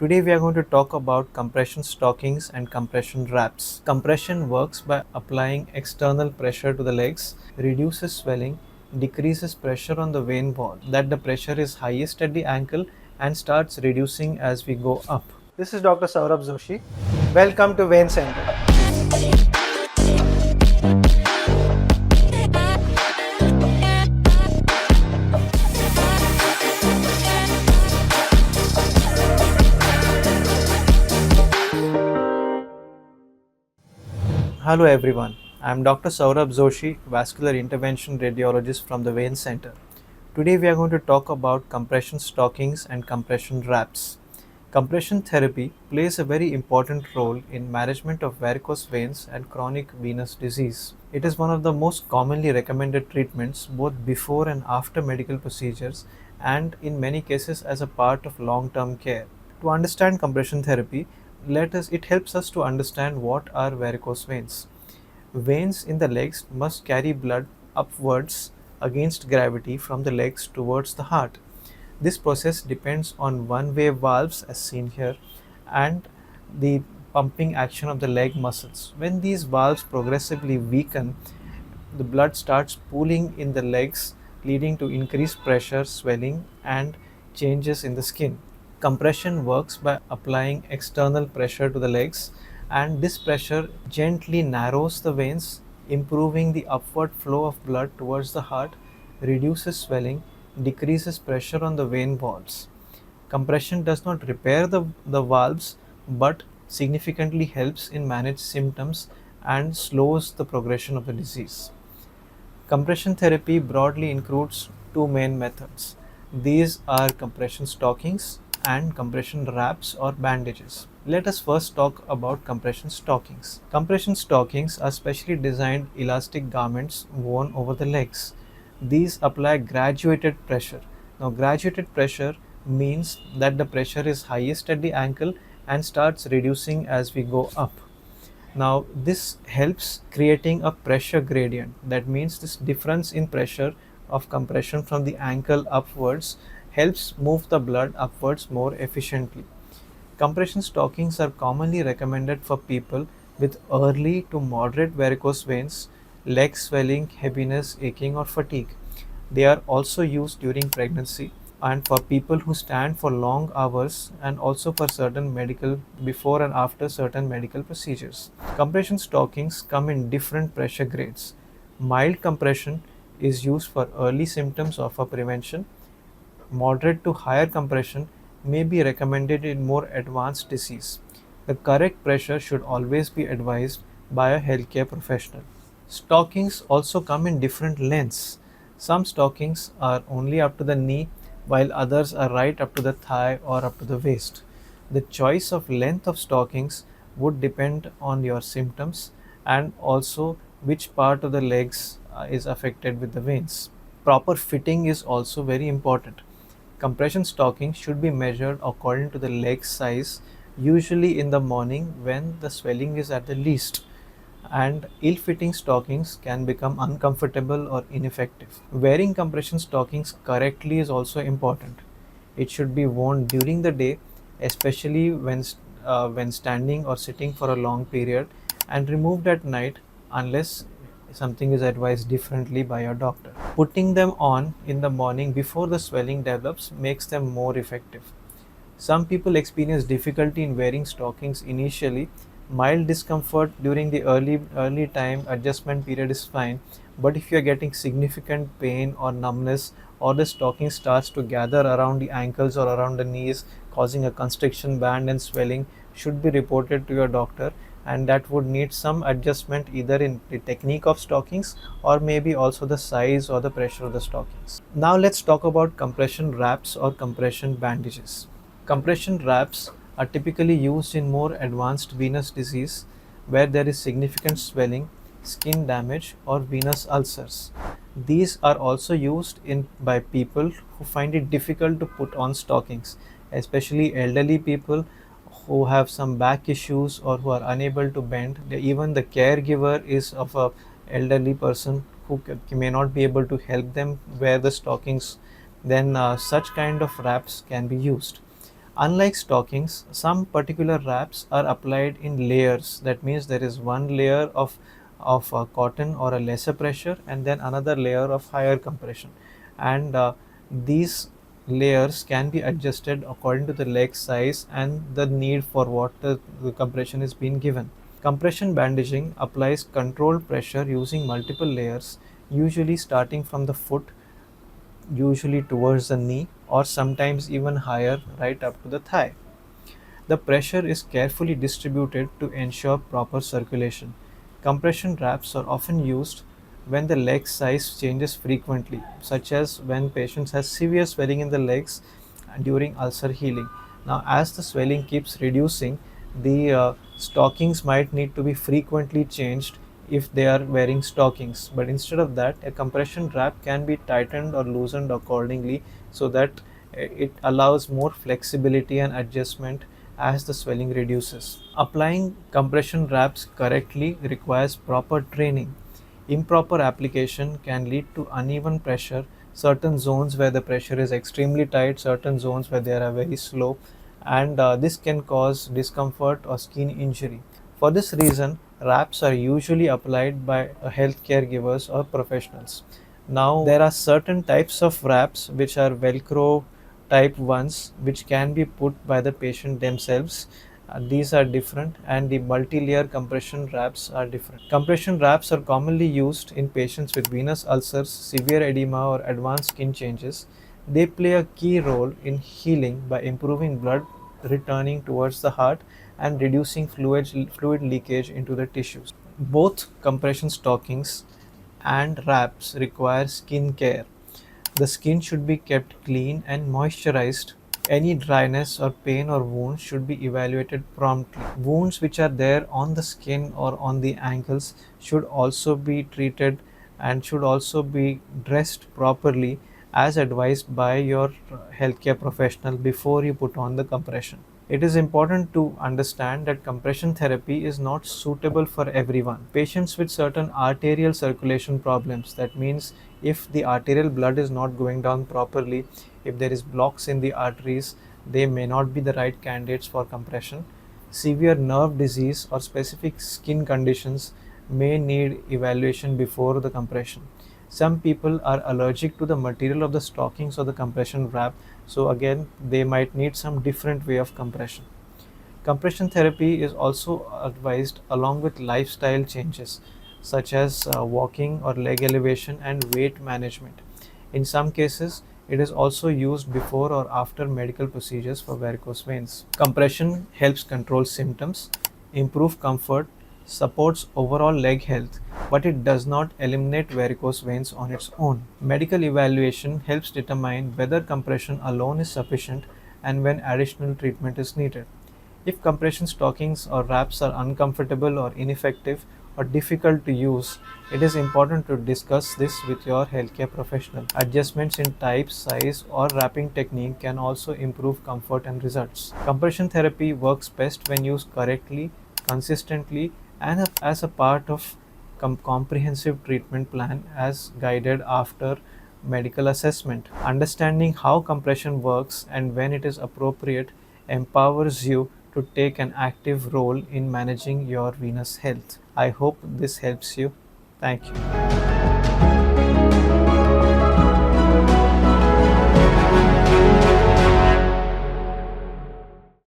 Today we are going to talk about compression stockings and compression wraps. Compression works by applying external pressure to the legs, reduces swelling, decreases pressure on the vein wall, that the pressure is highest at the ankle and starts reducing as we go up. This is Dr. Saurabh Joshi. Welcome to Vein Center. Hello everyone, I am Dr. Saurabh Joshi, Vascular Intervention Radiologist from the Vein Center. Today we are going to talk about compression stockings and compression wraps. Compression therapy plays a very important role in management of varicose veins and chronic venous disease. It is one of the most commonly recommended treatments both before and after medical procedures and in many cases as a part of long-term care. To understand compression therapy, it helps us to understand what are varicose veins. Veins in the legs must carry blood upwards against gravity from the legs towards the heart. This process depends on one-way valves as seen here and the pumping action of the leg muscles. When these valves progressively weaken, the blood starts pooling in the legs, leading to increased pressure, swelling, and changes in the skin. Compression works by applying external pressure to the legs, and this pressure gently narrows the veins, improving the upward flow of blood towards the heart, reduces swelling, decreases pressure on the vein walls. Compression does not repair the valves but significantly helps in manage symptoms and slows the progression of the disease. Compression therapy broadly includes two main methods. These are compression stockings and compression wraps or bandages. Let us first talk about compression stockings. Compression stockings are specially designed elastic garments worn over the legs. These apply graduated pressure. Now, graduated pressure means that the pressure is highest at the ankle and starts reducing as we go up. Now, this helps creating a pressure gradient. That means this difference in pressure of compression from the ankle upwards helps move the blood upwards more efficiently. Compression stockings are commonly recommended for people with early to moderate varicose veins, leg swelling, heaviness, aching, or fatigue. They are also used during pregnancy and for people who stand for long hours and also for certain medical before and after certain medical procedures. Compression stockings come in different pressure grades. Mild compression is used for early symptoms or for prevention. Moderate to higher compression may be recommended in more advanced disease. The correct pressure should always be advised by a healthcare professional. Stockings also come in different lengths. Some stockings are only up to the knee while others are right up to the thigh or up to the waist. The choice of length of stockings would depend on your symptoms and also which part of the legs is affected with the veins. Proper fitting is also very important. Compression stockings should be measured according to the leg size, usually in the morning when the swelling is at the least, and ill-fitting stockings can become uncomfortable or ineffective. Wearing compression stockings correctly is also important. It should be worn during the day, especially when standing or sitting for a long period, and removed at night unless something is advised differently by your doctor. Putting them on in the morning before the swelling develops makes them more effective. Some people experience difficulty in wearing stockings initially. Mild discomfort during the early time adjustment period is fine, but if you are getting significant pain or numbness or the stocking starts to gather around the ankles or around the knees causing a constriction band and swelling, should be reported to your doctor, and that would need some adjustment either in the technique of stockings or maybe also the size or the pressure of the stockings. Now let's talk about compression wraps or compression bandages. Compression wraps are typically used in more advanced venous disease where there is significant swelling, skin damage, or venous ulcers. These are also used by people who find it difficult to put on stockings, especially elderly people who have some back issues or who are unable to bend. Even the caregiver is of a elderly person who may not be able to help them wear the stockings. Then such kind of wraps can be used. Unlike stockings, some particular wraps are applied in layers. That means there is one layer of cotton or a lesser pressure, and then another layer of higher compression. And these layers can be adjusted according to the leg size and the need for what the compression is being given. Compression bandaging applies controlled pressure using multiple layers, usually starting from the foot, usually towards the knee, or sometimes even higher, right up to the thigh. The pressure is carefully distributed to ensure proper circulation. Compression wraps are often used when the leg size changes frequently, such as when patients have severe swelling in the legs during ulcer healing. Now, as the swelling keeps reducing, the stockings might need to be frequently changed if they are wearing stockings. But instead of that, a compression wrap can be tightened or loosened accordingly so that it allows more flexibility and adjustment as the swelling reduces. Applying compression wraps correctly requires proper training. Improper application can lead to uneven pressure, certain zones where the pressure is extremely tight, certain zones where they are very slow, and this can cause discomfort or skin injury. For this reason, wraps are usually applied by health caregivers or professionals. Now, there are certain types of wraps which are Velcro type ones, which can be put by the patient themselves. These are different, and the multi-layer compression wraps are different. Compression wraps are commonly used in patients with venous ulcers, severe edema, or advanced skin changes. They play a key role in healing by improving blood returning towards the heart and reducing fluid leakage into the tissues. Both compression stockings and wraps require skin care. The skin should be kept clean and moisturized. Any dryness or pain or wounds should be evaluated promptly. Wounds which are there on the skin or on the ankles should also be treated and should also be dressed properly as advised by your healthcare professional before you put on the compression. It is important to understand that compression therapy is not suitable for everyone. Patients with certain arterial circulation problems, that means if the arterial blood is not going down properly, if there is blocks in the arteries, they may not be the right candidates for compression. Severe nerve disease or specific skin conditions may need evaluation before the compression. Some people are allergic to the material of the stockings or the compression wrap, so again they might need some different way of compression. Compression therapy is also advised along with lifestyle changes such as walking or leg elevation and weight management. In some cases, it is also used before or after medical procedures for varicose veins. Compression helps control symptoms, improve comfort, supports overall leg health, but it does not eliminate varicose veins on its own. Medical evaluation helps determine whether compression alone is sufficient and when additional treatment is needed. If compression stockings or wraps are uncomfortable or ineffective or difficult to use, it is important to discuss this with your healthcare professional. Adjustments in type, size, or wrapping technique can also improve comfort and results. Compression therapy works best when used correctly, consistently, and as a part of comprehensive treatment plan as guided after medical assessment. Understanding how compression works and when it is appropriate empowers you to take an active role in managing your venous health. I hope this helps you. Thank you.